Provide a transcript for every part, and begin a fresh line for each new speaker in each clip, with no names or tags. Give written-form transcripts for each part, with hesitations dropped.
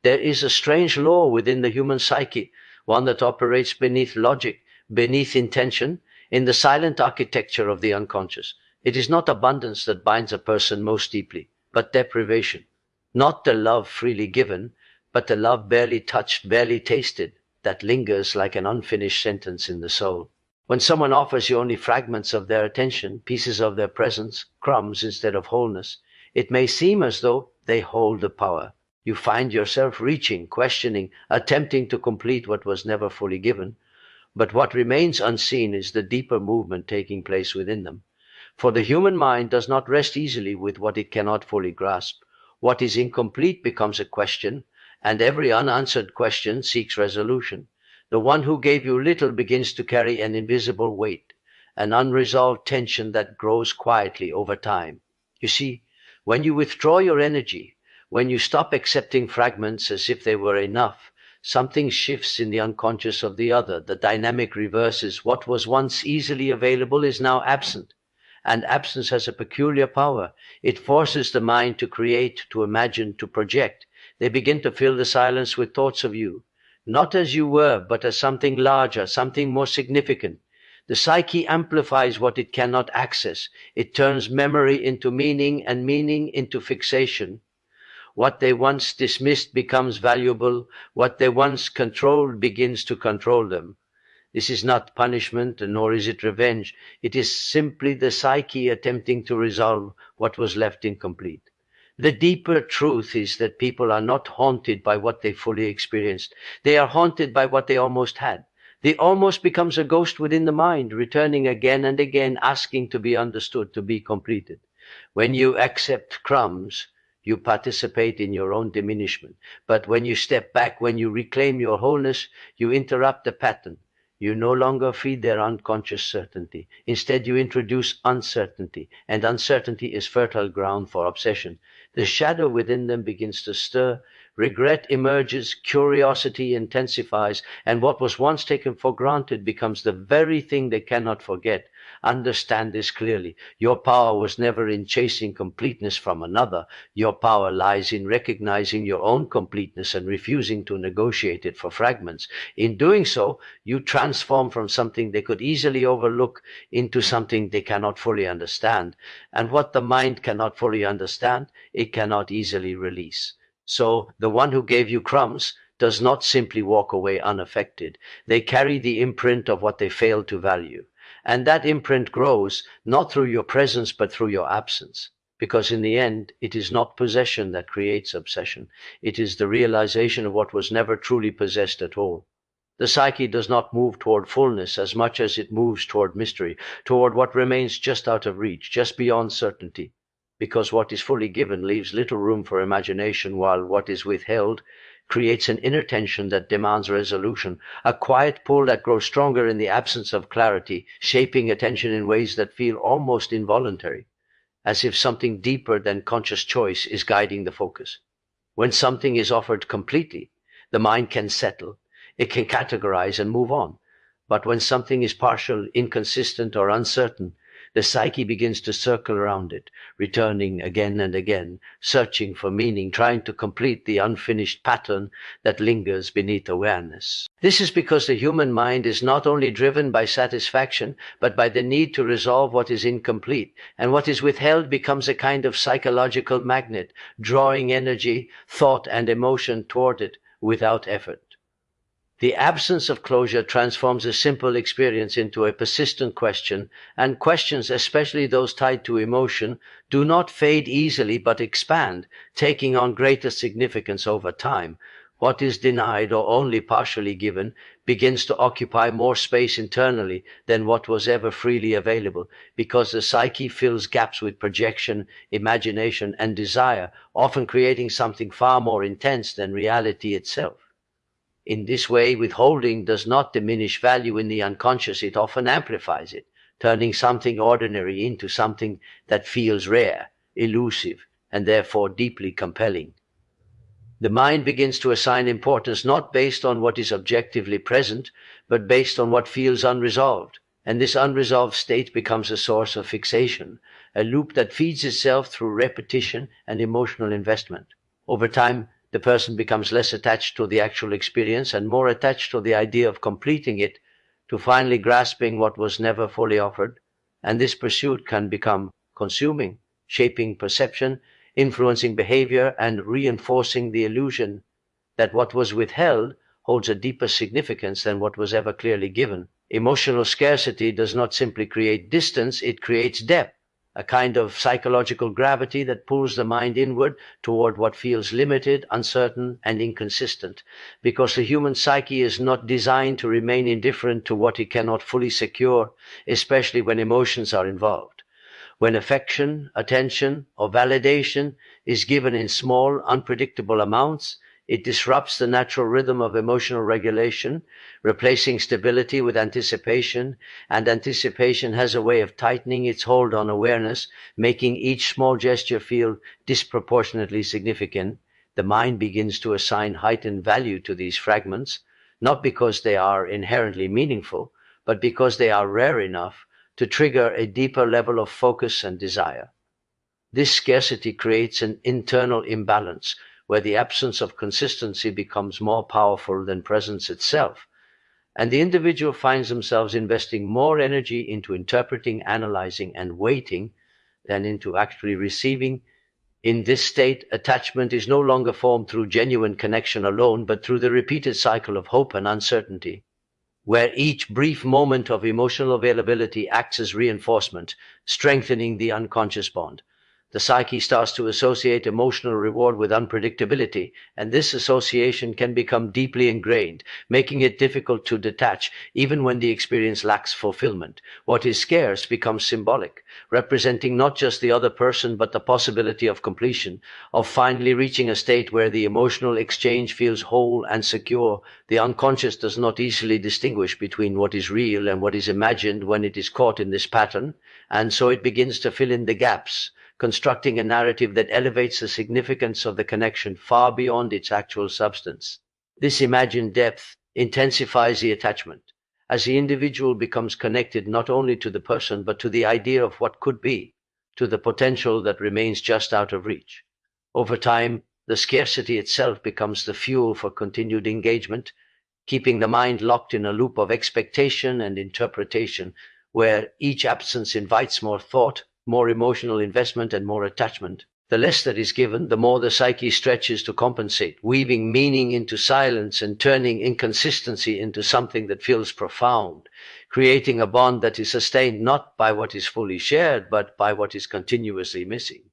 There is a strange law within the human psyche, one that operates beneath logic, beneath intention, in the silent architecture of the unconscious. It is not abundance that binds a person most deeply, but deprivation. Not the love freely given, but the love barely touched, barely tasted, that lingers like an unfinished sentence in the soul. When someone offers you only fragments of their attention, pieces of their presence, crumbs instead of wholeness, it may seem as though they hold the power. You find yourself reaching, questioning, attempting to complete what was never fully given. But what remains unseen is the deeper movement taking place within them. For the human mind does not rest easily with what it cannot fully grasp. What is incomplete becomes a question, and every unanswered question seeks resolution. The one who gave you little begins to carry an invisible weight, an unresolved tension that grows quietly over time. You see, when you withdraw your energy, when you stop accepting fragments as if they were enough, something shifts in the unconscious of the other. The dynamic reverses. What was once easily available is now absent. And absence has a peculiar power. It forces the mind to create, to imagine, to project. They begin to fill the silence with thoughts of you, not as you were, but as something larger, something more significant. The psyche amplifies what it cannot access. It turns memory into meaning and meaning into fixation. What they once dismissed becomes valuable. What they once controlled begins to control them. This is not punishment, nor is it revenge. It is simply the psyche attempting to resolve what was left incomplete. The deeper truth is that people are not haunted by what they fully experienced. They are haunted by what they almost had. The almost becomes a ghost within the mind, returning again and again, asking to be understood, to be completed. When you accept crumbs, you participate in your own diminishment. But when you step back, when you reclaim your wholeness, you interrupt the pattern. You no longer feed their unconscious certainty. Instead, you introduce uncertainty, and uncertainty is fertile ground for obsession. The shadow within them begins to stir. Regret emerges, curiosity intensifies, and what was once taken for granted becomes the very thing they cannot forget. Understand this clearly. Your power was never in chasing completeness from another. Your power lies in recognizing your own completeness and refusing to negotiate it for fragments. In doing so, you transform from something they could easily overlook into something they cannot fully understand. And what the mind cannot fully understand, it cannot easily release. So the one who gave you crumbs does not simply walk away unaffected. They carry the imprint of what they failed to value. And that imprint grows not through your presence but through your absence. Because in the end, it is not possession that creates obsession. It is the realization of what was never truly possessed at all. The psyche does not move toward fullness as much as it moves toward mystery, toward what remains just out of reach, just beyond certainty. Because what is fully given leaves little room for imagination, while what is withheld creates an inner tension that demands resolution, a quiet pull that grows stronger in the absence of clarity, shaping attention in ways that feel almost involuntary, as if something deeper than conscious choice is guiding the focus. When something is offered completely, the mind can settle, it can categorize and move on. But when something is partial, inconsistent, or uncertain, the psyche begins to circle around it, returning again and again, searching for meaning, trying to complete the unfinished pattern that lingers beneath awareness. This is because the human mind is not only driven by satisfaction, but by the need to resolve what is incomplete, and what is withheld becomes a kind of psychological magnet, drawing energy, thought, and emotion toward it without effort. The absence of closure transforms a simple experience into a persistent question, and questions, especially those tied to emotion, do not fade easily but expand, taking on greater significance over time. What is denied or only partially given begins to occupy more space internally than what was ever freely available, because the psyche fills gaps with projection, imagination, and desire, often creating something far more intense than reality itself. In this way, withholding does not diminish value in the unconscious, it often amplifies it, turning something ordinary into something that feels rare, elusive, and therefore deeply compelling. The mind begins to assign importance not based on what is objectively present, but based on what feels unresolved, and this unresolved state becomes a source of fixation, a loop that feeds itself through repetition and emotional investment. Over time, The person becomes less attached to the actual experience and more attached to the idea of completing it, to finally grasping what was never fully offered. And this pursuit can become consuming, shaping perception, influencing behavior, and reinforcing the illusion that what was withheld holds a deeper significance than what was ever clearly given. Emotional scarcity does not simply create distance, it creates depth, a kind of psychological gravity that pulls the mind inward toward what feels limited, uncertain, and inconsistent, because the human psyche is not designed to remain indifferent to what it cannot fully secure, especially when emotions are involved. When affection, attention, or validation is given in small, unpredictable amounts, it disrupts the natural rhythm of emotional regulation, replacing stability with anticipation, and anticipation has a way of tightening its hold on awareness, making each small gesture feel disproportionately significant. The mind begins to assign heightened value to these fragments, not because they are inherently meaningful, but because they are rare enough to trigger a deeper level of focus and desire. This scarcity creates an internal imbalance, where the absence of consistency becomes more powerful than presence itself, and the individual finds themselves investing more energy into interpreting, analyzing, and waiting than into actually receiving. In this state, attachment is no longer formed through genuine connection alone, but through the repeated cycle of hope and uncertainty, where each brief moment of emotional availability acts as reinforcement, strengthening the unconscious bond. The psyche starts to associate emotional reward with unpredictability, and this association can become deeply ingrained, making it difficult to detach, even when the experience lacks fulfillment. What is scarce becomes symbolic, representing not just the other person, but the possibility of completion, of finally reaching a state where the emotional exchange feels whole and secure. The unconscious does not easily distinguish between what is real and what is imagined when it is caught in this pattern, and so it begins to fill in the gaps, constructing a narrative that elevates the significance of the connection far beyond its actual substance. This imagined depth intensifies the attachment, as the individual becomes connected not only to the person but to the idea of what could be, to the potential that remains just out of reach. Over time, the scarcity itself becomes the fuel for continued engagement, keeping the mind locked in a loop of expectation and interpretation, where each absence invites more thought, more emotional investment, and more attachment. The less that is given, the more the psyche stretches to compensate, weaving meaning into silence and turning inconsistency into something that feels profound, creating a bond that is sustained not by what is fully shared, but by what is continuously missing.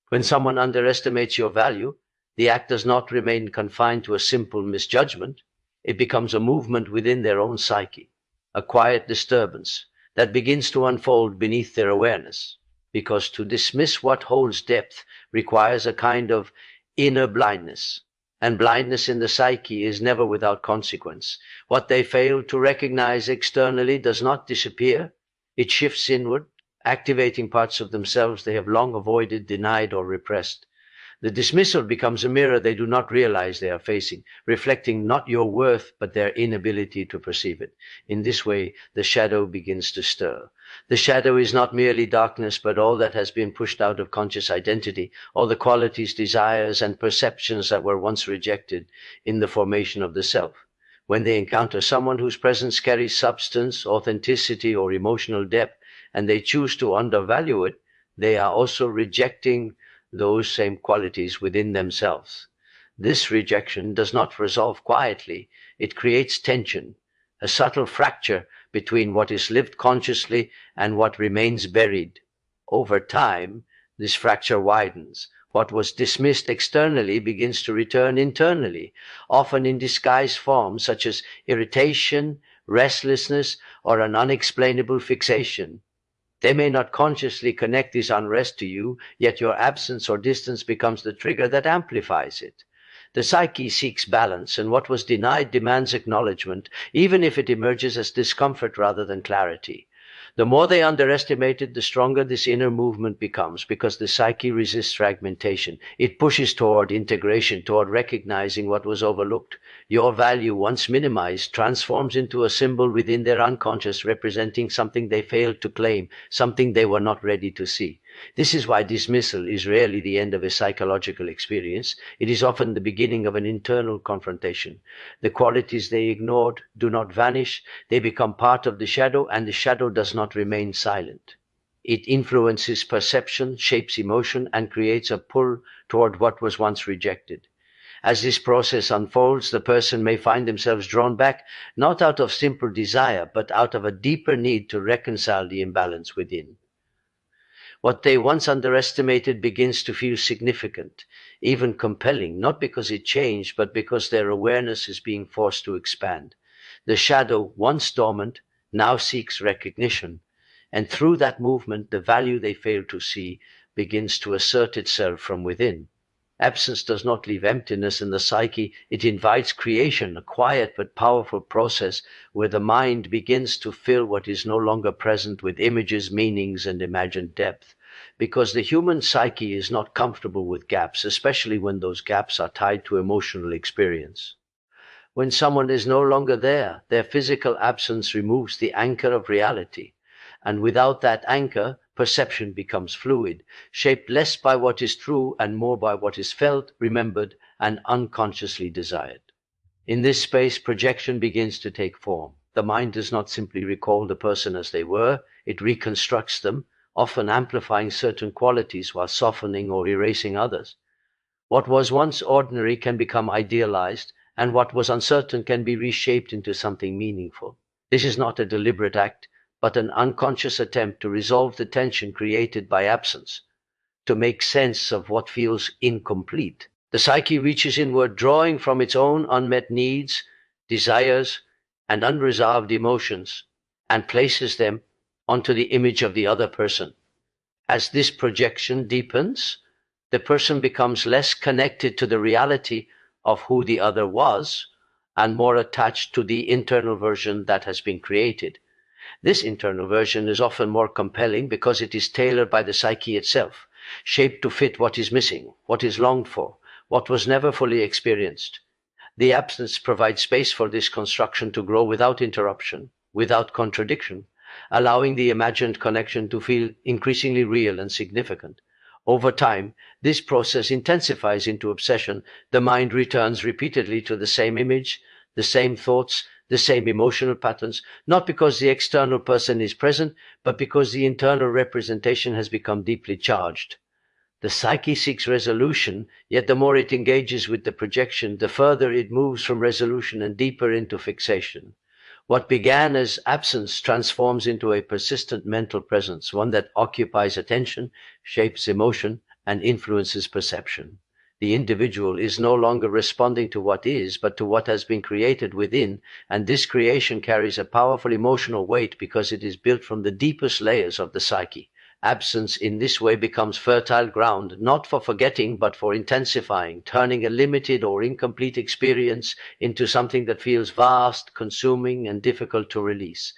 When someone underestimates your value, the act does not remain confined to a simple misjudgment. It becomes a movement within their own psyche, a quiet disturbance that begins to unfold beneath their awareness. Because to dismiss what holds depth requires a kind of inner blindness, and blindness in the psyche is never without consequence. What they fail to recognize externally does not disappear. It shifts inward, activating parts of themselves they have long avoided, denied, or repressed. The dismissal becomes a mirror they do not realize they are facing, reflecting not your worth, but their inability to perceive it. In this way, the shadow begins to stir. The shadow is not merely darkness, but all that has been pushed out of conscious identity, all the qualities, desires, and perceptions that were once rejected in the formation of the self. When they encounter someone whose presence carries substance, authenticity, or emotional depth, and they choose to undervalue it, they are also rejecting those same qualities within themselves. This rejection does not resolve quietly. It creates tension, a subtle fracture between what is lived consciously and what remains buried. Over time, this fracture widens. What was dismissed externally begins to return internally, often in disguised forms such as irritation, restlessness, or an unexplainable fixation. They may not consciously connect this unrest to you, yet your absence or distance becomes the trigger that amplifies it. The psyche seeks balance, and what was denied demands acknowledgement, even if it emerges as discomfort rather than clarity. The more they underestimate it, the stronger this inner movement becomes, because the psyche resists fragmentation. It pushes toward integration, toward recognizing what was overlooked. Your value, once minimized, transforms into a symbol within their unconscious, representing something they failed to claim, something they were not ready to see. This is why dismissal is rarely the end of a psychological experience. It is often the beginning of an internal confrontation. The qualities they ignored do not vanish, they become part of the shadow, and the shadow does not remain silent. It influences perception, shapes emotion, and creates a pull toward what was once rejected. As this process unfolds, the person may find themselves drawn back, not out of simple desire, but out of a deeper need to reconcile the imbalance within. What they once underestimated begins to feel significant, even compelling, not because it changed, but because their awareness is being forced to expand. The shadow, once dormant, now seeks recognition, and through that movement, the value they failed to see begins to assert itself from within. Absence does not leave emptiness in the psyche, it invites creation, a quiet but powerful process where the mind begins to fill what is no longer present with images, meanings, and imagined depth. Because the human psyche is not comfortable with gaps, especially when those gaps are tied to emotional experience. When someone is no longer there, their physical absence removes the anchor of reality. And without that anchor, perception becomes fluid, shaped less by what is true and more by what is felt, remembered, and unconsciously desired. In this space, projection begins to take form. The mind does not simply recall the person as they were, it reconstructs them, often amplifying certain qualities while softening or erasing others. What was once ordinary can become idealized, and what was uncertain can be reshaped into something meaningful. This is not a deliberate act, but an unconscious attempt to resolve the tension created by absence, to make sense of what feels incomplete. The psyche reaches inward, drawing from its own unmet needs, desires, and unresolved emotions, and places them onto the image of the other person. As this projection deepens, the person becomes less connected to the reality of who the other was and more attached to the internal version that has been created. This internal version is often more compelling because it is tailored by the psyche itself, shaped to fit what is missing, what is longed for, what was never fully experienced. The absence provides space for this construction to grow without interruption, without contradiction, allowing the imagined connection to feel increasingly real and significant. Over time, this process intensifies into obsession. The mind returns repeatedly to the same image, the same thoughts, the same emotional patterns, not because the external person is present, but because the internal representation has become deeply charged. The psyche seeks resolution, yet the more it engages with the projection, the further it moves from resolution and deeper into fixation. What began as absence transforms into a persistent mental presence, one that occupies attention, shapes emotion, and influences perception. The individual is no longer responding to what is, but to what has been created within, and this creation carries a powerful emotional weight because it is built from the deepest layers of the psyche. Absence in this way becomes fertile ground, not for forgetting, but for intensifying, turning a limited or incomplete experience into something that feels vast, consuming, and difficult to release.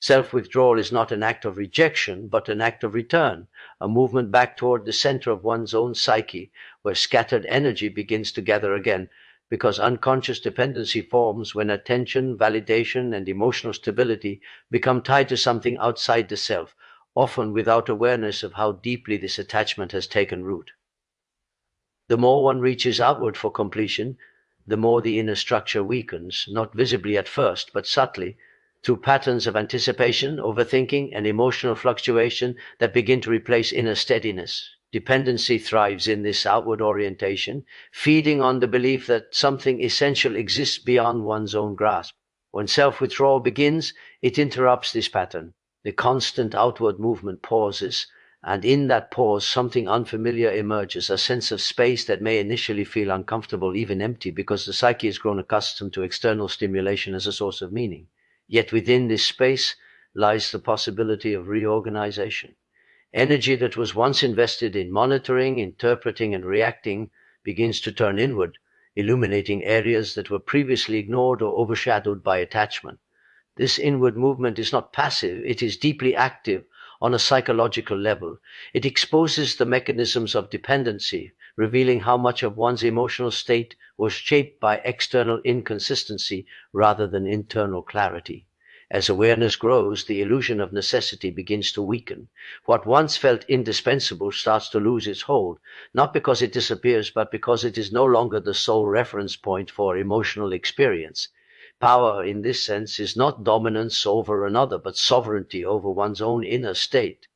Self-withdrawal is not an act of rejection, but an act of return, a movement back toward the center of one's own psyche, where scattered energy begins to gather again, because unconscious dependency forms when attention, validation, and emotional stability become tied to something outside the self, often without awareness of how deeply this attachment has taken root. The more one reaches outward for completion, the more the inner structure weakens, not visibly at first, but subtly, through patterns of anticipation, overthinking, and emotional fluctuation that begin to replace inner steadiness. Dependency thrives in this outward orientation, feeding on the belief that something essential exists beyond one's own grasp. When self-withdrawal begins, it interrupts this pattern. The constant outward movement pauses, and in that pause something unfamiliar emerges, a sense of space that may initially feel uncomfortable, even empty, because the psyche has grown accustomed to external stimulation as a source of meaning. Yet within this space lies the possibility of reorganization. Energy that was once invested in monitoring, interpreting, and reacting begins to turn inward, illuminating areas that were previously ignored or overshadowed by attachment. This inward movement is not passive, it is deeply active on a psychological level. It exposes the mechanisms of dependency, revealing how much of one's emotional state was shaped by external inconsistency rather than internal clarity. As awareness grows, the illusion of necessity begins to weaken. What once felt indispensable starts to lose its hold, not because it disappears, but because it is no longer the sole reference point for emotional experience. Power, in this sense, is not dominance over another, but sovereignty over one's own inner state.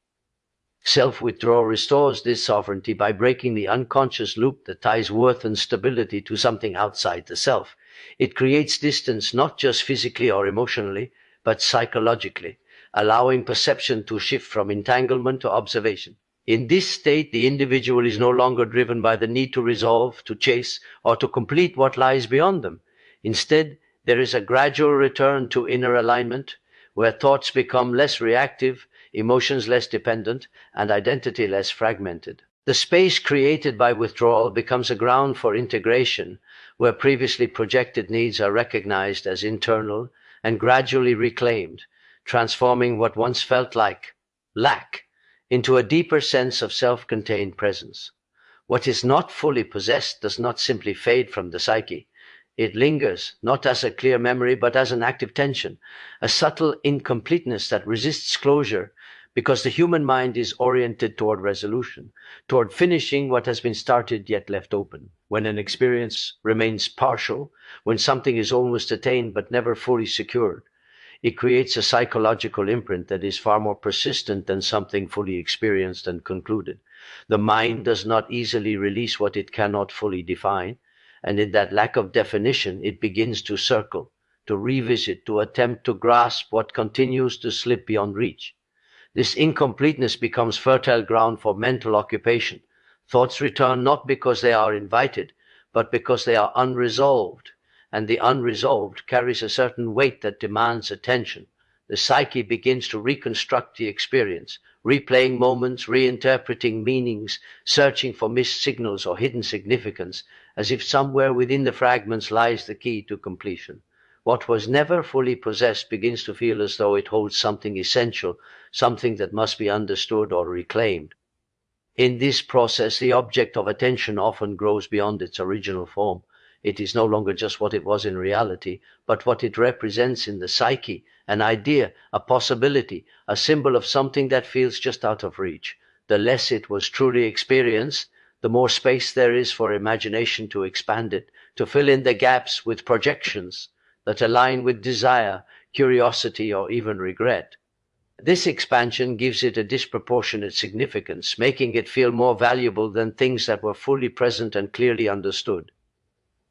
Self-withdrawal restores this sovereignty by breaking the unconscious loop that ties worth and stability to something outside the self. It creates distance not just physically or emotionally, but psychologically, allowing perception to shift from entanglement to observation. In this state, the individual is no longer driven by the need to resolve, to chase, or to complete what lies beyond them. Instead, there is a gradual return to inner alignment, where thoughts become less reactive, emotions less dependent, and identity less fragmented. The space created by withdrawal becomes a ground for integration, where previously projected needs are recognized as internal and gradually reclaimed, transforming what once felt like lack into a deeper sense of self-contained presence. What is not fully possessed does not simply fade from the psyche. It lingers, not as a clear memory, but as an active tension, a subtle incompleteness that resists closure, because the human mind is oriented toward resolution, toward finishing what has been started yet left open. When an experience remains partial, when something is almost attained but never fully secured, it creates a psychological imprint that is far more persistent than something fully experienced and concluded. The mind does not easily release what it cannot fully define, and in that lack of definition, it begins to circle, to revisit, to attempt to grasp what continues to slip beyond reach. This incompleteness becomes fertile ground for mental occupation. Thoughts return not because they are invited, but because they are unresolved, and the unresolved carries a certain weight that demands attention. The psyche begins to reconstruct the experience, replaying moments, reinterpreting meanings, searching for missed signals or hidden significance, as if somewhere within the fragments lies the key to completion. What was never fully possessed begins to feel as though it holds something essential, something that must be understood or reclaimed. In this process, the object of attention often grows beyond its original form. It is no longer just what it was in reality, but what it represents in the psyche, an idea, a possibility, a symbol of something that feels just out of reach. The less it was truly experienced, the more space there is for imagination to expand it, to fill in the gaps with projections that align with desire, curiosity, or even regret. This expansion gives it a disproportionate significance, making it feel more valuable than things that were fully present and clearly understood.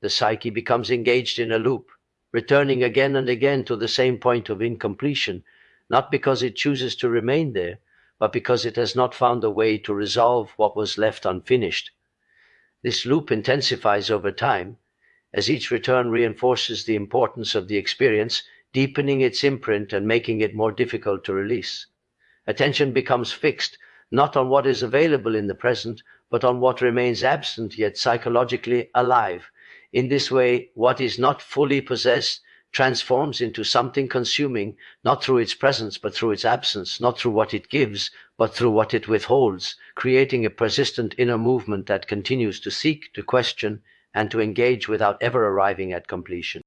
The psyche becomes engaged in a loop, returning again and again to the same point of incompletion, not because it chooses to remain there, but because it has not found a way to resolve what was left unfinished. This loop intensifies over time, as each return reinforces the importance of the experience, deepening its imprint and making it more difficult to release. Attention becomes fixed, not on what is available in the present, but on what remains absent yet psychologically alive. In this way, what is not fully possessed transforms into something consuming, not through its presence, but through its absence, not through what it gives, but through what it withholds, creating a persistent inner movement that continues to seek, to question, and to engage without ever arriving at completion.